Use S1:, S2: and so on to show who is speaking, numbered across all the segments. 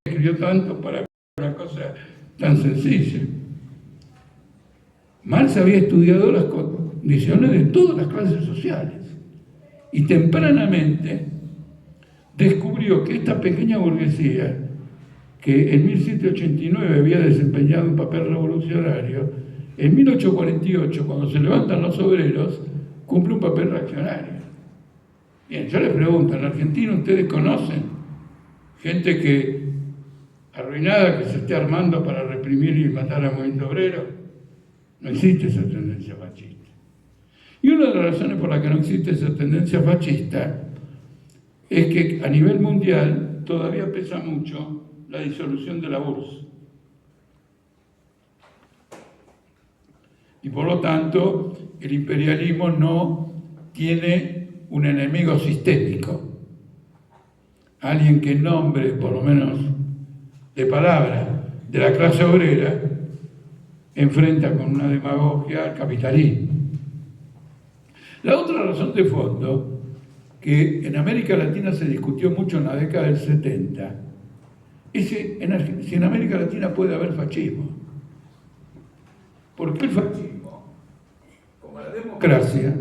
S1: escribió tanto para una cosa tan sencilla. Marx había estudiado las condiciones de todas las clases sociales y tempranamente descubrió que esta pequeña burguesía, que en 1789 había desempeñado un papel revolucionario, en 1848, cuando se levantan los obreros, cumple un papel reaccionario. Bien, yo les pregunto, ¿en Argentina ustedes conocen gente que arruinada que se esté armando para reprimir y matar al movimiento obrero? No existe esa tendencia fascista. Y una de las razones por las que no existe esa tendencia fascista es que a nivel mundial todavía pesa mucho la disolución de la URSS. Y por lo tanto, el imperialismo no tiene un enemigo sistémico. Alguien que en nombre, por lo menos de palabra, de la clase obrera, enfrenta con una demagogia al capitalismo. La otra razón de fondo, que en América Latina se discutió mucho en la década del 70, es que si en América Latina puede haber fascismo. Porque el fascismo, como la democracia,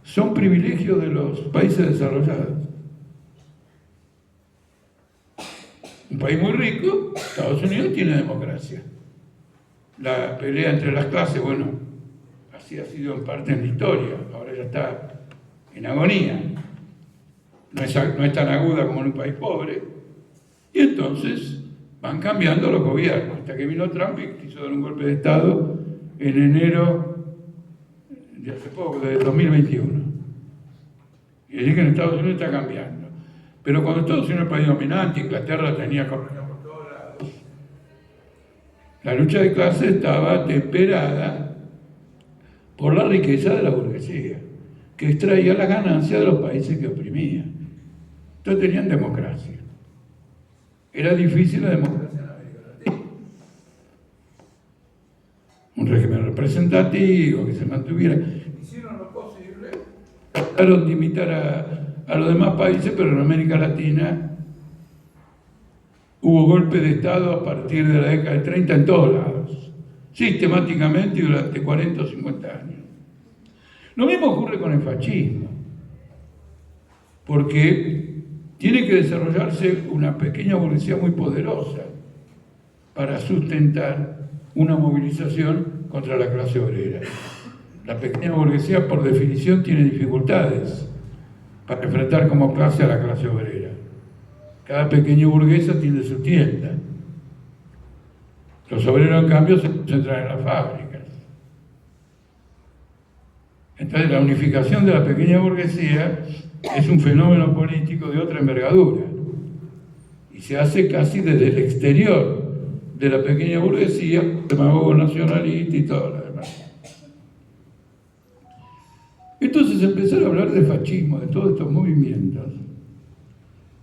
S1: son privilegios de los países desarrollados. Un país muy rico, Estados Unidos, tiene democracia. La pelea entre las clases, bueno, así ha sido en parte en la historia, ahora ya está en agonía. No es tan aguda como en un país pobre. Y entonces van cambiando los gobiernos, hasta que vino Trump y quiso dar un golpe de Estado en enero de hace poco, de 2021. Y decir que en Estados Unidos está cambiando. Pero cuando Estados Unidos era un país dominante, Inglaterra tenía correa por todos lados, la lucha de clases estaba temperada por la riqueza de la burguesía, que extraía la ganancia de los países que oprimía. Entonces tenían democracia. Era difícil la democracia en América Latina. Un régimen representativo que se mantuviera. Hicieron lo posible, trataron de imitar a los demás países, pero en América Latina hubo golpes de Estado a partir de la década del 30 en todos lados, sistemáticamente y durante 40 o 50 años. Lo mismo ocurre con el fascismo, porque tiene que desarrollarse una pequeña burguesía muy poderosa para sustentar una movilización contra la clase obrera. La pequeña burguesía, por definición, tiene dificultades para enfrentar como clase a la clase obrera. Cada pequeño burguesa tiene su tienda. Los obreros, en cambio, se concentran en las fábricas. Entonces, la unificación de la pequeña burguesía es un fenómeno político de otra envergadura y se hace casi desde el exterior de la pequeña burguesía, demagogo nacionalista y todo lo demás. Entonces, empezar a hablar de fascismo, de todos estos movimientos,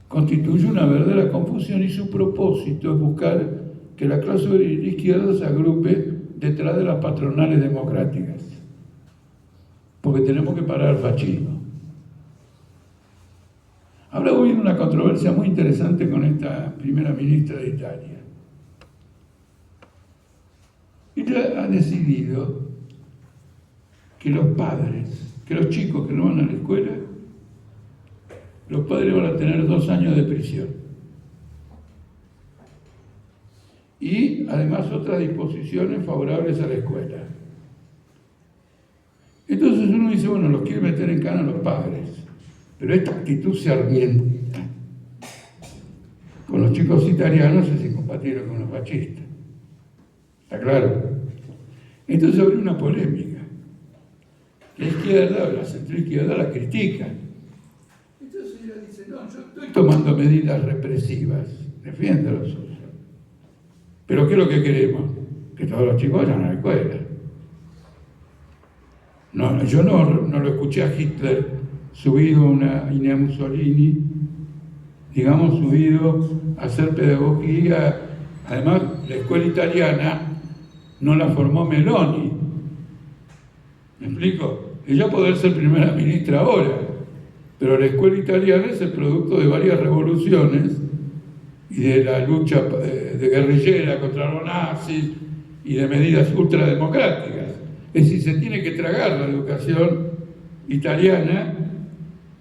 S1: constituye una verdadera confusión y su propósito es buscar que la clase obrera y la izquierda se agrupe detrás de las patronales democráticas, porque tenemos que parar el fascismo. Habrá habido una controversia muy interesante con esta primera ministra de Italia. Ella ha decidido que los padres, que los chicos que no van a la escuela, los padres van a tener 2 años de prisión. Y además otras disposiciones favorables a la escuela. Entonces uno dice, bueno, los quiere meter en cana a los padres, pero esta actitud sarmienta con los chicos italianos es incompatible con los fascistas. ¿Está claro? Entonces abre una polémica. La izquierda, la centroizquierda, la critican. Entonces ella dice, no, yo estoy tomando medidas represivas, defiende a los socios. Pero ¿qué es lo que queremos? Que todos los chicos vayan a la escuela. No, yo no lo escuché a Hitler subido a una Inea Mussolini, digamos, subido a hacer pedagogía. Además, la escuela italiana no la formó Meloni. ¿Me explico? Ella puede ser primera ministra ahora, pero la escuela italiana es el producto de varias revoluciones y y de la lucha de guerrillera contra los nazis y de medidas ultrademocráticas. Es decir, se tiene que tragar la educación italiana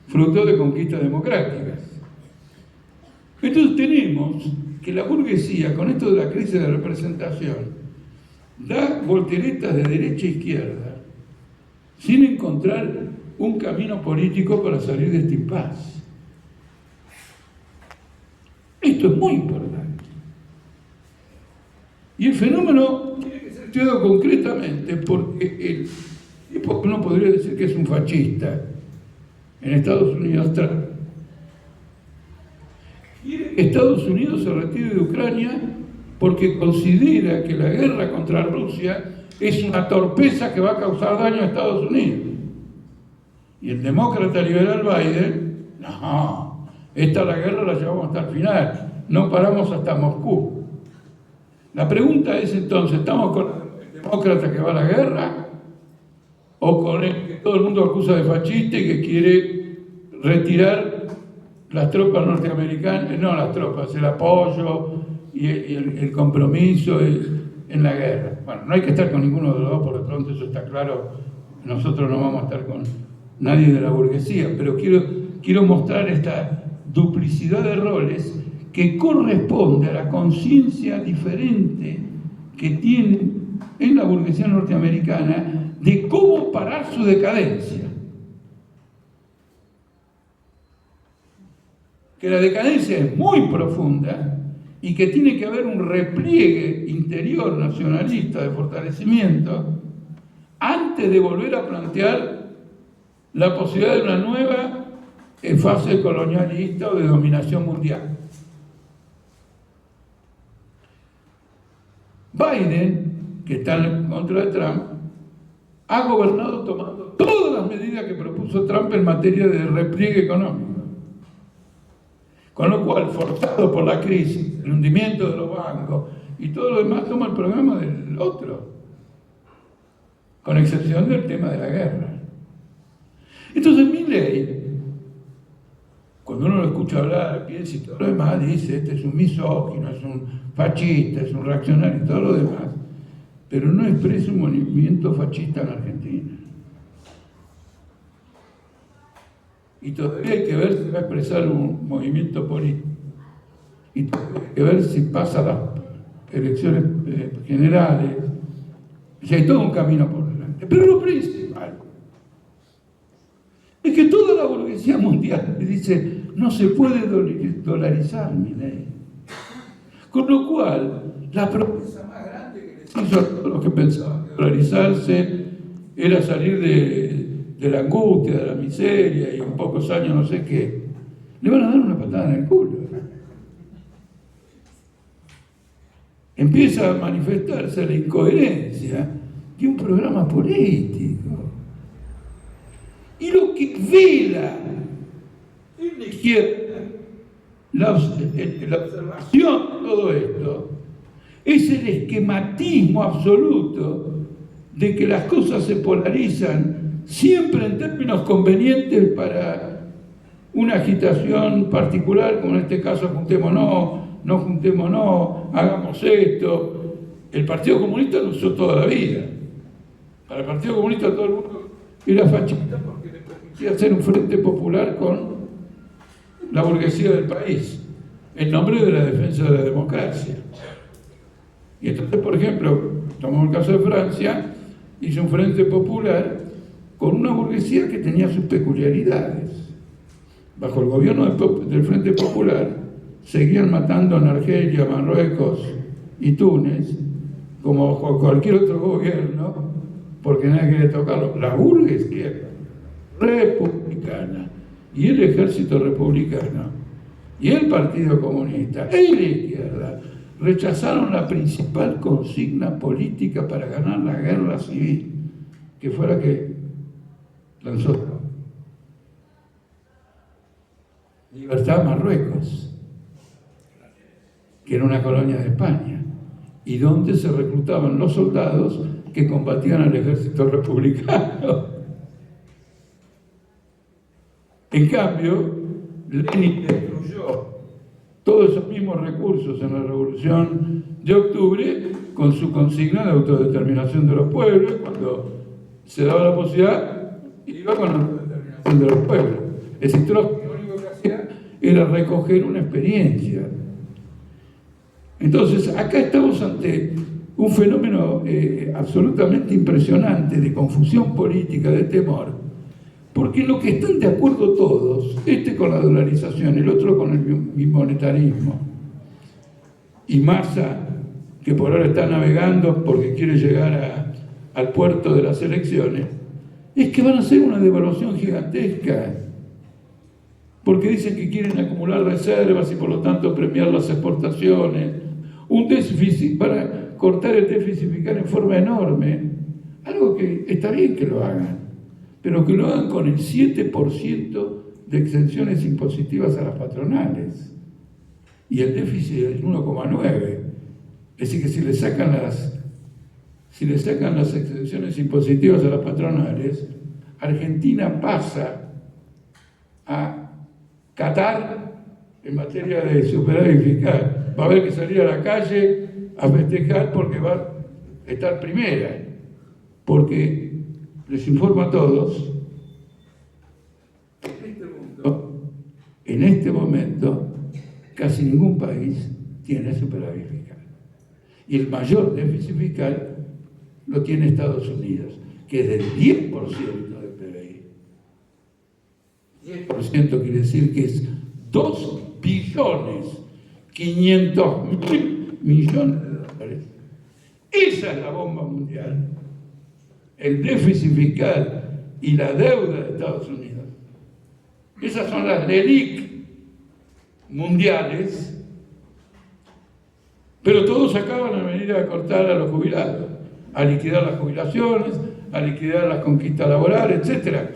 S1: fruto de conquistas democráticas. Entonces tenemos que la burguesía, con esto de la crisis de representación, da volteretas de derecha a izquierda sin encontrar un camino político para salir de este impasse. Esto es muy importante. Y el fenómeno tiene que ser estudiado concretamente porque uno podría decir que es un fascista. En Estados Unidos, Trump quiere que Estados Unidos se retire de Ucrania porque considera que la guerra contra Rusia es una torpeza que va a causar daño a Estados Unidos. Y el demócrata liberal Biden, no, la guerra la llevamos hasta el final, no paramos hasta Moscú. La pregunta es entonces, ¿estamos con el demócrata que va a la guerra? ¿O con el que todo el mundo acusa de fascista y que quiere retirar las tropas norteamericanas, no las tropas, el apoyo y el compromiso en la guerra? Bueno, no hay que estar con ninguno de los dos, por de pronto eso está claro, nosotros no vamos a estar con nadie de la burguesía, pero quiero mostrar esta duplicidad de roles que corresponde a la conciencia diferente que tienen en la burguesía norteamericana de cómo parar su decadencia. Que la decadencia es muy profunda y que tiene que haber un repliegue interior nacionalista de fortalecimiento antes de volver a plantear la posibilidad de una nueva fase colonialista o de dominación mundial. Biden, que está en contra de Trump, ha gobernado tomando todas las medidas que propuso Trump en materia de repliegue económico. Con lo cual, forzado por la crisis, el hundimiento de los bancos y todo lo demás, toma el programa del otro, con excepción del tema de la guerra. Entonces Milei, cuando uno lo escucha hablar, piensa y todo lo demás, dice, este es un misógino, es un fascista, es un reaccionario y todo lo demás, pero no expresa un movimiento fascista en Argentina. Y todavía hay que ver si va a expresar un movimiento político. Y todavía hay que ver si pasa las elecciones generales. Y hay todo un camino por delante. Pero lo principal es que toda la burguesía mundial le dice, no se puede dolarizar, Milei. Con lo cual, la promesa más grande que les hizo a todos los que pensaban que dolarizarse era salir de la angustia, de la miseria y en pocos años no sé qué, le van a dar una patada en el culo. Empieza a manifestarse la incoherencia de un programa político. Y lo que vela en la izquierda, la observación de todo esto, es el esquematismo absoluto de que las cosas se polarizan siempre en términos convenientes para una agitación particular, como en este caso juntémonos, no juntémonos, hagamos esto. El Partido Comunista lo usó toda la vida. Para el Partido Comunista todo el mundo era fascista porque le permitía hacer un frente popular con la burguesía del país, en nombre de la defensa de la democracia. Y entonces, por ejemplo, tomamos el caso de Francia, hizo un frente popular con una burguesía que tenía sus peculiaridades. Bajo el gobierno del Frente Popular seguían matando en Argelia, Marruecos y Túnez, como bajo cualquier otro gobierno, porque nadie quería tocarlo. La burguesía republicana y el ejército republicano y el Partido Comunista y la izquierda rechazaron la principal consigna política para ganar la guerra civil, que fue la que lanzó Trump. Libertad a Marruecos, que era una colonia de España, y donde se reclutaban los soldados que combatían al ejército republicano. En cambio, Lenin destruyó todos esos mismos recursos en la Revolución de Octubre con su consigna de autodeterminación de los pueblos. Cuando se daba la posibilidad, iba con la autodeterminación de los pueblos. Es decir, Trotsky lo único que hacía era recoger una experiencia. Entonces, acá estamos ante un fenómeno absolutamente impresionante de confusión política, de temor, porque lo que están de acuerdo todos, este con la dolarización, el otro con el bimonetarismo, y Massa, que por ahora está navegando porque quiere llegar al puerto de las elecciones, es que van a hacer una devaluación gigantesca, porque dicen que quieren acumular reservas y por lo tanto premiar las exportaciones, un déficit para cortar el déficit fiscal en forma enorme, algo que está bien que lo hagan, pero que lo hagan con el 7% de exenciones impositivas a las patronales y el déficit del 1,9%. Es decir, que si le sacan las exenciones impositivas a las patronales, Argentina pasa a Qatar en materia de superávit fiscal. Va a haber que salir a la calle a festejar porque va a estar primera, porque les informo a todos, en este momento casi ningún país tiene superávit fiscal. Y el mayor déficit fiscal lo tiene Estados Unidos, que es del 10% del PBI. 10% quiere decir que es 2.500.000 millones de dólares. Esa es la bomba mundial. El déficit fiscal y la deuda de Estados Unidos. Esas son las LELIC mundiales, pero todos acaban a venir a cortar a los jubilados, a liquidar las jubilaciones, a liquidar las conquistas laborales, etc.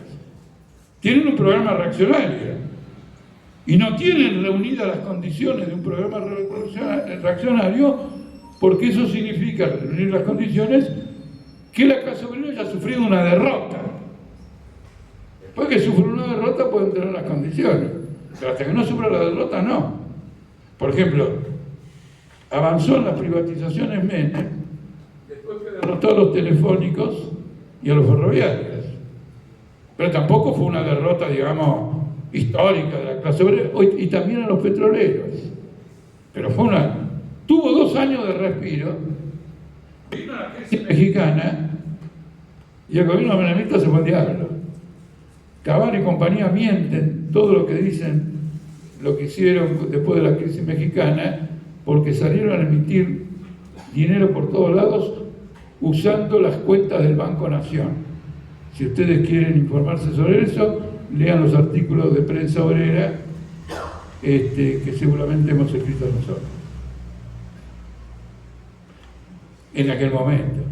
S1: Tienen un programa reaccionario y no tienen reunidas las condiciones de un programa reaccionario, porque eso significa reunir las condiciones que la clase obrera haya sufrido una derrota. Después que sufre una derrota pueden tener las condiciones, pero hasta que no sufra la derrota no. Por ejemplo, avanzó en las privatizaciones Menem después que derrotó a los telefónicos y a los ferroviarios, pero tampoco fue una derrota, digamos, histórica de la clase obrera, y también a los petroleros, pero tuvo 2 años de respiro, vino la crisis mexicana y el gobierno menemista se fue al diablo. Caballo y compañía mienten todo lo que dicen, lo que hicieron después de la crisis mexicana, porque salieron a emitir dinero por todos lados usando las cuentas del Banco Nación. Si ustedes quieren informarse sobre eso, lean los artículos de prensa obrera que seguramente hemos escrito nosotros en aquel momento.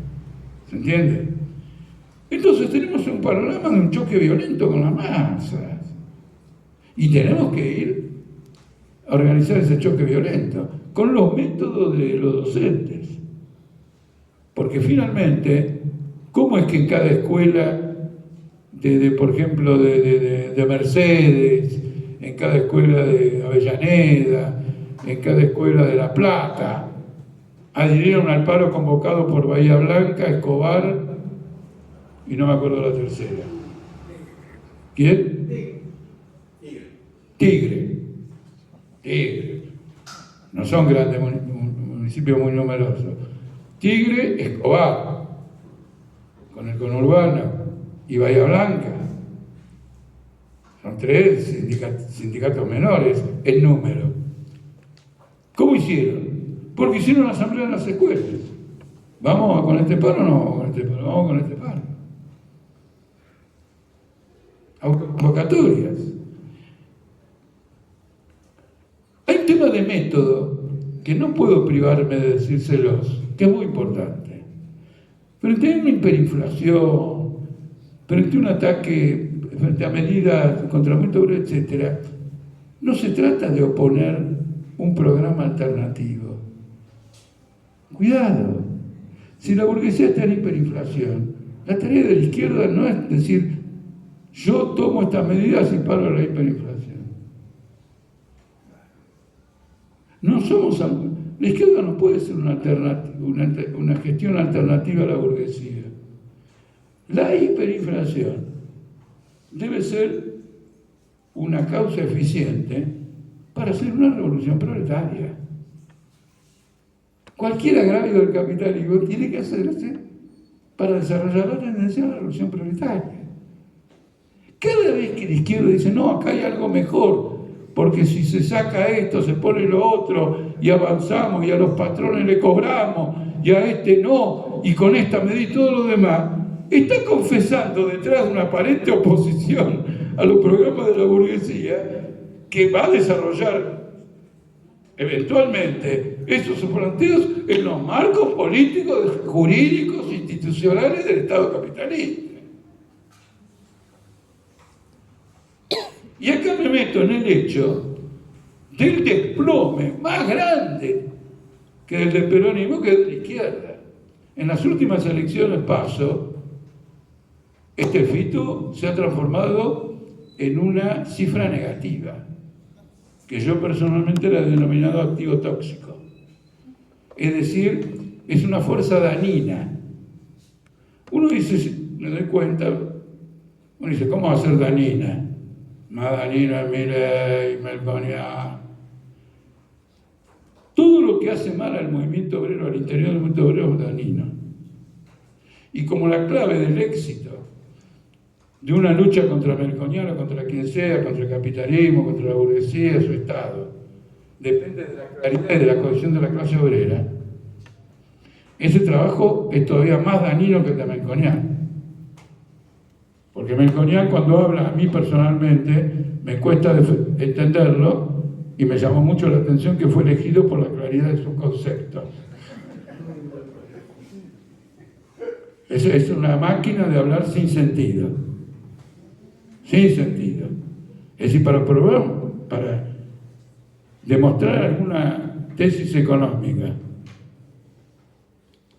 S1: ¿Se entiende? Entonces tenemos un panorama de un choque violento con las masas y tenemos que ir a organizar ese choque violento con los métodos de los docentes, porque finalmente, ¿cómo es que en cada escuela por ejemplo de Mercedes, en cada escuela de Avellaneda, en cada escuela de La Plata adhirieron al paro convocado por Bahía Blanca, Escobar y no me acuerdo la tercera? ¿Quién? Tigre. No son grandes municipios muy numerosos. Tigre, Escobar, con el conurbano y Bahía Blanca. Son 3 sindicatos menores en número. ¿Cómo hicieron? Porque hicieron una asamblea en las escuelas. ¿Vamos con este paro o no vamos con este paro? Vamos con este paro. Autoconvocatorias. Hay un tema de método que no puedo privarme de decírselos, que es muy importante. Frente a una hiperinflación, frente a un ataque, frente a medidas contra el aumento, etc., no se trata de oponer un programa alternativo. Cuidado. Si la burguesía está en hiperinflación, la tarea de la izquierda no es decir, yo tomo estas medidas y paro la hiperinflación. No somos... La izquierda no puede ser una gestión alternativa a la burguesía. La hiperinflación debe ser una causa eficiente para hacer una revolución proletaria. Cualquier agravio del capitalismo tiene que hacerse para desarrollar la tendencia a la revolución proletaria. Cada vez que la izquierda dice, no, acá hay algo mejor, porque si se saca esto, se pone lo otro, y avanzamos, y a los patrones le cobramos, y a este no, y con esta medida y todo lo demás, está confesando detrás de una aparente oposición a los programas de la burguesía que va a desarrollar eventualmente esos planteos en los marcos políticos, jurídicos, institucionales del Estado capitalista. Y acá me meto en el hecho del desplome más grande que el del peronismo, que es de la izquierda. En las últimas elecciones PASO, este FITU se ha transformado en una cifra negativa, que yo personalmente la he denominado activo tóxico. Es decir, es una fuerza dañina. Uno dice, me doy cuenta, uno dice, ¿cómo va a ser dañina? Más dañina Milei, Melconian. Todo lo que hace mal al movimiento obrero, al interior del movimiento obrero, es dañino. Y como la clave del éxito de una lucha contra Melconian o contra quien sea, contra el capitalismo, contra la burguesía, su Estado, depende de la claridad y de la cohesión de la clase obrera, ese trabajo es todavía más dañino que el de Melconian. Porque Melconian, cuando habla a mí personalmente, me cuesta entenderlo y me llamó mucho la atención que fue elegido por la claridad de sus conceptos. Es una máquina de hablar sin sentido. Sin sentido. Es decir, para demostrar alguna tesis económica,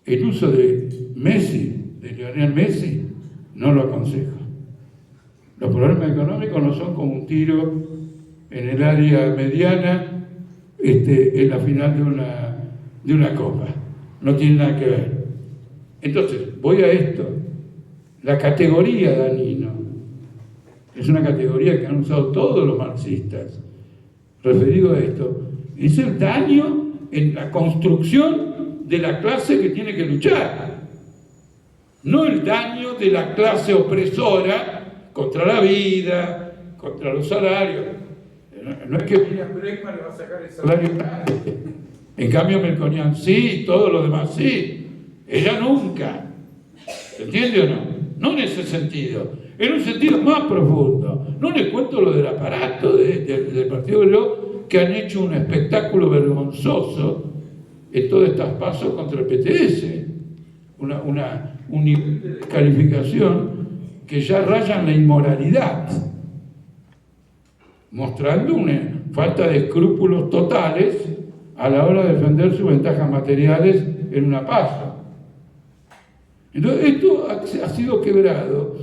S1: el uso de Messi, de Lionel Messi, no lo aconsejo. Los problemas económicos no son como un tiro en el área mediana en la final de una copa. No tiene nada que ver. Entonces, voy a esto. La categoría dañino es una categoría que han usado todos los marxistas referido a esto. Es el daño en la construcción de la clase que tiene que luchar. No el daño de la clase opresora contra la vida, contra los salarios. No es que Miriam Bregman le va a sacar el salario a nadie. En cambio, Melconian sí, todos los demás sí. Ella nunca. ¿Entiende o no? No en ese sentido. En un sentido más profundo. No les cuento lo del aparato del Partido Obrero, que han hecho un espectáculo vergonzoso en todas estas pasos contra el PTS. Un nivel de descalificación que ya rayan la inmoralidad, mostrando una falta de escrúpulos totales a la hora de defender sus ventajas materiales en una paso. Entonces, esto ha sido quebrado,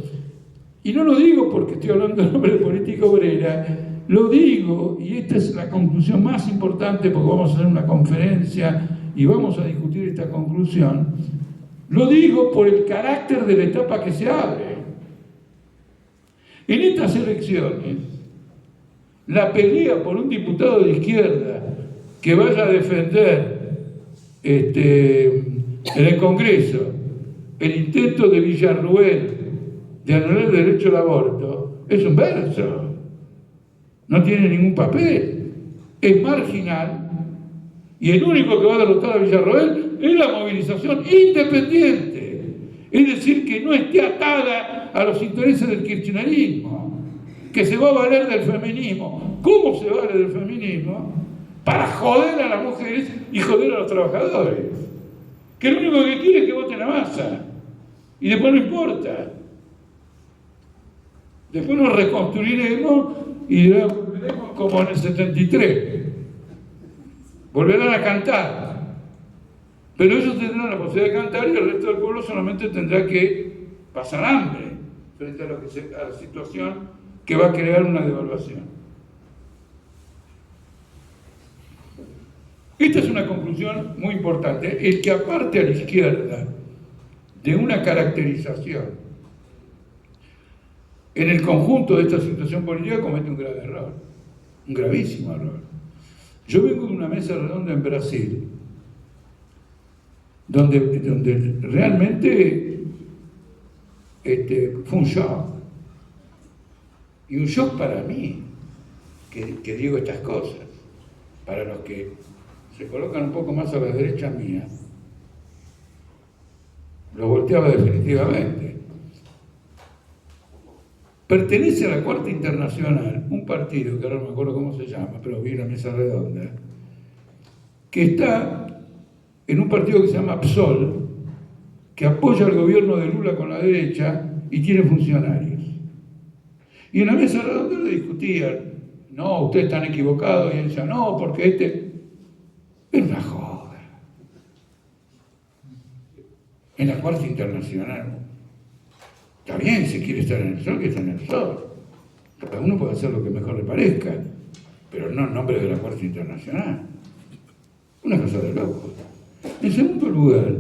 S1: y no lo digo porque estoy hablando en nombre de política obrera, lo digo, y esta es la conclusión más importante, porque vamos a hacer una conferencia y vamos a discutir esta conclusión, lo digo por el carácter de la etapa que se abre. En estas elecciones, la pelea por un diputado de izquierda que vaya a defender en el Congreso el intento de Villarruel de anular el derecho al aborto es un verso. No tiene ningún papel. Es marginal. Y el único que va a derrotar a Villarruel es la movilización independiente. Es decir, que no esté atada a los intereses del kirchnerismo, que se va a valer del feminismo. ¿Cómo se vale del feminismo? Para joder a las mujeres y joder a los trabajadores. Que lo único que quiere es que voten a masa. Y después no importa. Después nos reconstruiremos y volveremos como en el 73. Volverán a cantar. Pero ellos tendrán la posibilidad de cantar y el resto del pueblo solamente tendrá que pasar hambre frente a la situación que va a crear una devaluación. Esta es una conclusión muy importante. El que aparte a la izquierda de una caracterización en el conjunto de esta situación política comete un grave error, un gravísimo error. Yo vengo de una mesa redonda en Brasil, donde realmente fue un shock. Y un shock para mí, que digo estas cosas, para los que se colocan un poco más a la derecha mía, lo volteaba definitivamente. Pertenece a la Cuarta Internacional, un partido, que ahora no me acuerdo cómo se llama, pero vi una mesa redonda, que está en un partido que se llama PSOL, que apoya al gobierno de Lula con la derecha y tiene funcionarios. Y en la mesa redonda le discutían, no, ustedes están equivocados, y él decía, no, porque es una joda. En la Cuarta Internacional. Está bien, si quiere estar en el sol, que esté en el sol. Cada uno puede hacer lo que mejor le parezca, pero no en nombre de la Cuarta Internacional. Una cosa de locos. En segundo lugar,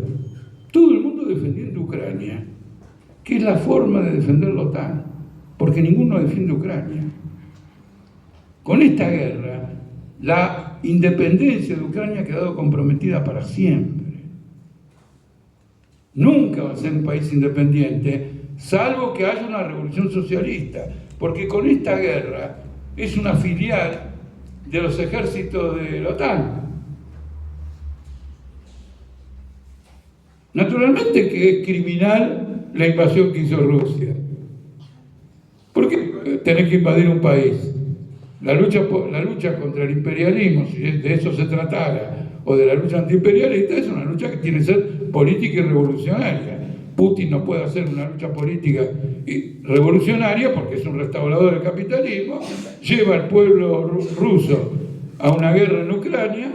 S1: todo el mundo defendiendo Ucrania, que es la forma de defender la OTAN, porque ninguno defiende Ucrania. Con esta guerra, la independencia de Ucrania ha quedado comprometida para siempre. Nunca va a ser un país independiente, salvo que haya una revolución socialista, porque con esta guerra es una filial de los ejércitos de la OTAN. Naturalmente que es criminal la invasión que hizo Rusia. ¿Por qué tener que invadir un país? La lucha contra el imperialismo, si de eso se tratara, o de la lucha antiimperialista, es una lucha que tiene que ser política y revolucionaria. Putin no puede hacer una lucha política y revolucionaria porque es un restaurador del capitalismo, lleva al pueblo ruso a una guerra en Ucrania,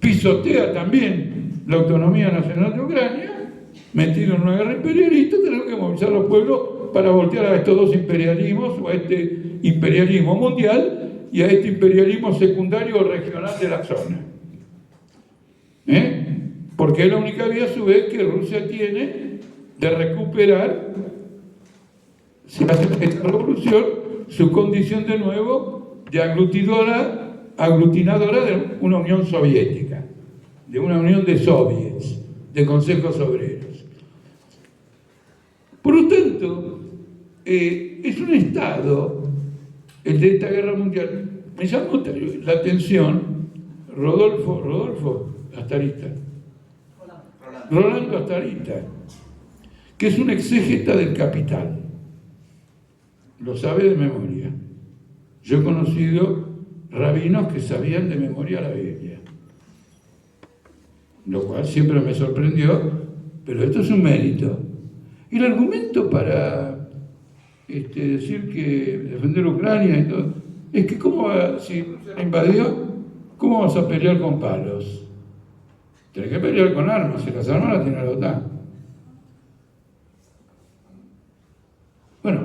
S1: pisotea también la autonomía nacional de Ucrania, metido en una guerra imperialista. Tenemos que movilizar a los pueblos para voltear a estos dos imperialismos, o a este imperialismo mundial y a este imperialismo secundario o regional de la zona. Porque es la única vía a su vez que Rusia tiene de recuperar, si hace esta revolución, su condición de nuevo de aglutinadora de una Unión Soviética, de una unión de soviets, de consejos obreros. Por lo tanto, es un Estado, el de esta guerra mundial. Me llamó la atención Rolando Astarita, que es un exégeta del Capital. Lo sabe de memoria. Yo he conocido rabinos que sabían de memoria la Biblia, lo cual siempre me sorprendió, pero esto es un mérito. El argumento para decir que defender Ucrania y todo, es que si Rusia invadió, ¿cómo vas a pelear con palos? Tienes que pelear con armas, y las armas las tiene la OTAN. Bueno,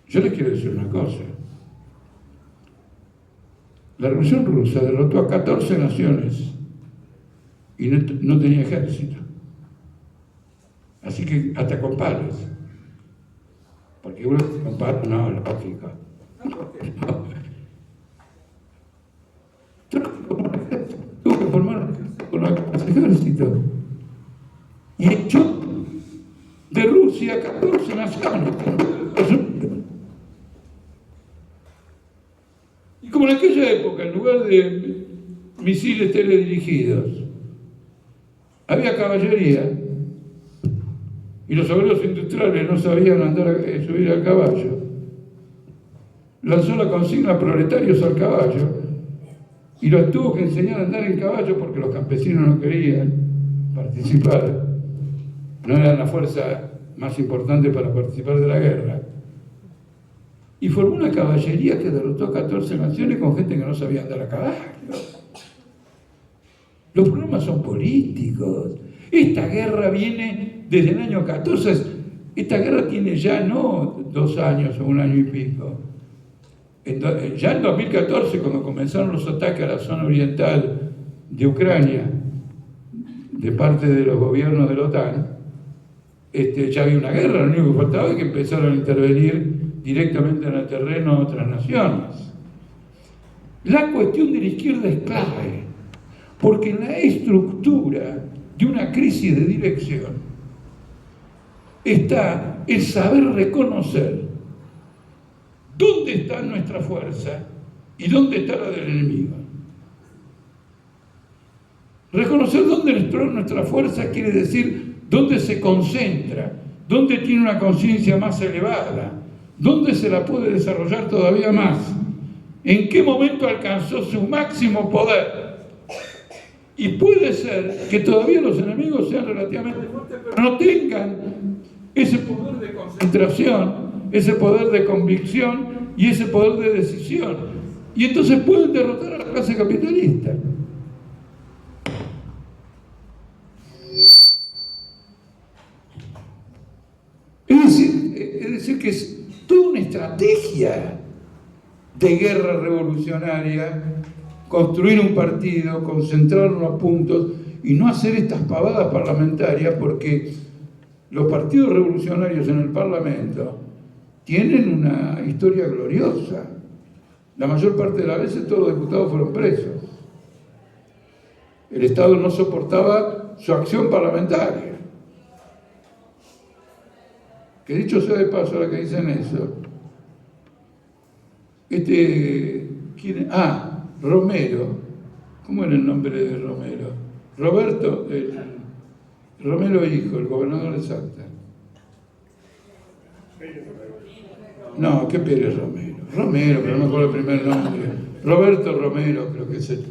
S1: yo les quiero decir una cosa. La Revolución Rusa derrotó a 14 naciones y no tenía ejército. Así que hasta con palos. Porque uno con palos, no, lógico. Tuvo que formar con los ejércitos. Y echó de Rusia 14 naciones. Y como en aquella época, en lugar de misiles teledirigidos, había caballería, y los obreros industriales no sabían subir al caballo, lanzó la consigna proletarios al caballo, y los tuvo que enseñar a andar en caballo porque los campesinos no querían participar, no eran la fuerza más importante para participar de la guerra. Y formó una caballería que derrotó a 14 naciones con gente que no sabía andar a caballo. Los problemas son políticos. Esta guerra viene desde el año 14. Esta guerra tiene ya no 2 años o 1 año y pico. Ya en 2014, cuando comenzaron los ataques a la zona oriental de Ucrania de parte de los gobiernos de la OTAN, ya había una guerra, lo único que faltaba es que empezaron a intervenir directamente en el terreno de otras naciones. La cuestión de la izquierda es clave, porque en la estructura de una crisis de dirección está el saber reconocer dónde está nuestra fuerza y dónde está la del enemigo. Reconocer dónde está nuestra fuerza quiere decir dónde se concentra, dónde tiene una conciencia más elevada, dónde se la puede desarrollar todavía más, en qué momento alcanzó su máximo poder. Y puede ser que todavía los enemigos sean relativamente fuertes, pero no tengan ese poder de concentración, ese poder de convicción y ese poder de decisión. Y entonces pueden derrotar a la clase capitalista. Es decir, que es toda una estrategia de guerra revolucionaria, construir un partido, concentrar los puntos y no hacer estas pavadas parlamentarias, porque los partidos revolucionarios en el Parlamento tienen una historia gloriosa. La mayor parte de las veces todos los diputados fueron presos. El Estado no soportaba su acción parlamentaria. Que dicho sea de paso, ahora que dicen eso, ¿quién? Romero. ¿Cómo era el nombre de Romero? Roberto, Romero hijo, el gobernador de Salta. No, ¿qué Pérez Romero? Romero, pero no me acuerdo el primer nombre. Roberto Romero, creo que es el.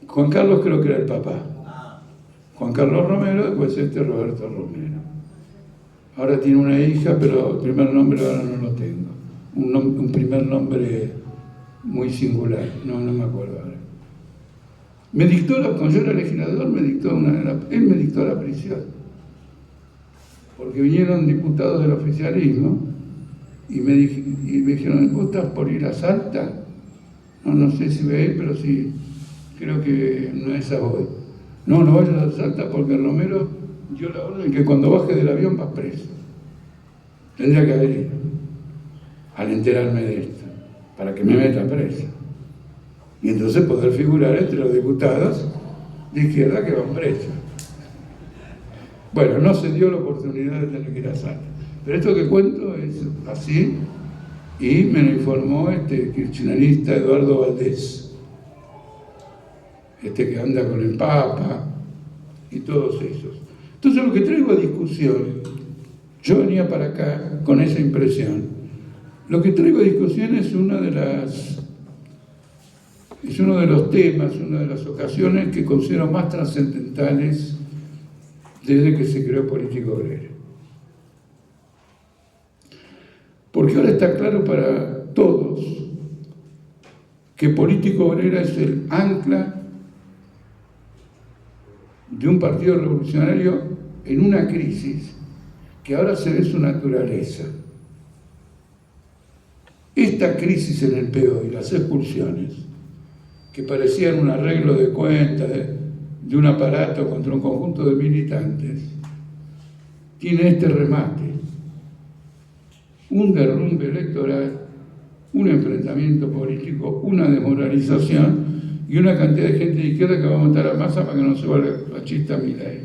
S1: Juan Carlos creo que era el papá. Juan Carlos Romero, después Roberto Romero. Ahora tiene una hija, pero el primer nombre ahora no lo tengo. Un primer nombre muy singular, no me acuerdo ahora. Me dictó, cuando yo era legislador, él me dictó la prisión. Porque vinieron diputados del oficialismo y me dijeron, ¿vos estás por ir a Salta? No sé si voy a ir, pero sí, creo que no es a hoy. No vayas a Salta porque Romero dio la orden que cuando baje del avión vas preso. Tendría que haber ido al enterarme de esto, para que me meta preso. Y entonces poder figurar entre los diputados de izquierda que van presos. Bueno, no se dio la oportunidad de tener que ir a Salta. Pero esto que cuento es así, y me lo informó kirchnerista Eduardo Valdés, que anda con el Papa y todos esos. Entonces lo que traigo a discusión, yo venía para acá con esa impresión, lo que traigo a discusión es uno de los temas, una de las ocasiones que considero más trascendentales desde que se creó Política Obrera. Porque ahora está claro para todos que Política Obrera es el ancla de un partido revolucionario en una crisis que ahora se ve su naturaleza. Esta crisis en el PO y las expulsiones, que parecían un arreglo de cuentas de un aparato contra un conjunto de militantes, tiene este remate: un derrumbe electoral, un enfrentamiento político, una desmoralización y una cantidad de gente de izquierda que va a matar a Massa para que no suba el fascista Milei.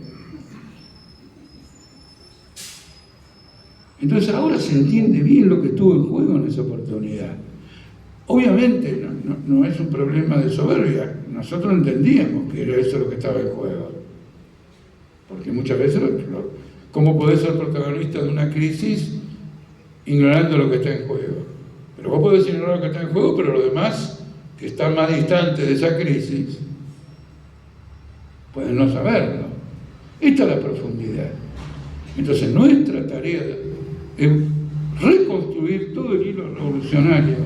S1: Entonces ahora se entiende bien lo que estuvo en juego en esa oportunidad. Obviamente no es un problema de soberbia, nosotros entendíamos que era eso lo que estaba en juego. Porque muchas veces, ¿cómo podés ser protagonista de una crisis ignorando lo que está en juego? Pero vos podés ignorar lo que está en juego, pero lo demás, que están más distantes de esa crisis, pueden no saberlo. Esta es la profundidad. Entonces nuestra tarea es reconstruir todo el hilo revolucionario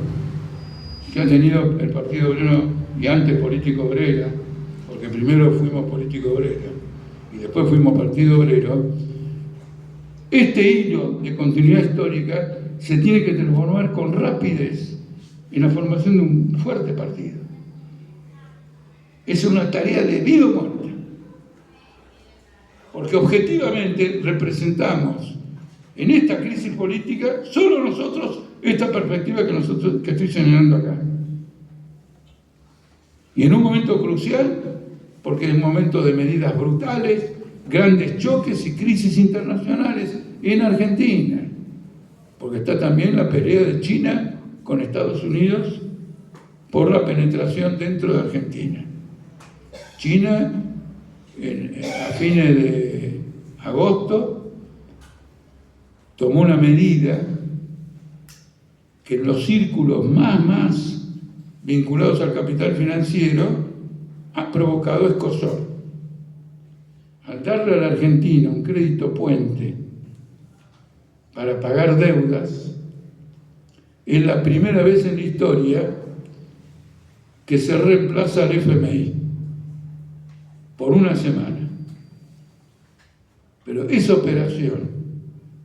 S1: que ha tenido el Partido Obrero y antes Política Obrera, porque primero fuimos Política Obrera y después fuimos Partido Obrero. Este hilo de continuidad histórica se tiene que transformar con rapidez en la formación de un fuerte partido. Es una tarea de vida o muerte, porque objetivamente representamos en esta crisis política solo nosotros esta perspectiva que estoy señalando acá. Y en un momento crucial, porque es un momento de medidas brutales, grandes choques y crisis internacionales en Argentina, porque está también la pelea de China con Estados Unidos por la penetración dentro de Argentina. China, a fines de agosto, tomó una medida que en los círculos más vinculados al capital financiero ha provocado escozor. Al darle a la Argentina un crédito puente para pagar deudas, es la primera vez en la historia que se reemplaza al FMI por una semana. Pero esa operación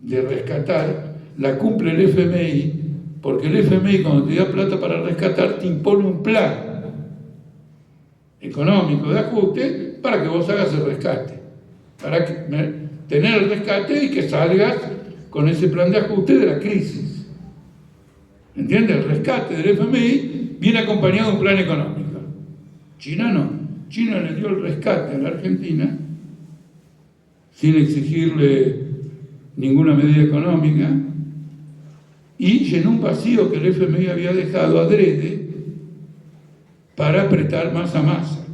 S1: de rescatar la cumple el FMI, porque el FMI, cuando te da plata para rescatar, te impone un plan económico de ajuste para que vos hagas el rescate, para tener el rescate y que salgas con ese plan de ajuste de la crisis. ¿Entiendes? El rescate del FMI viene acompañado de un plan económico. China no. China le dio el rescate a la Argentina sin exigirle ninguna medida económica y llenó un vacío que el FMI había dejado adrede para apretar más a masa.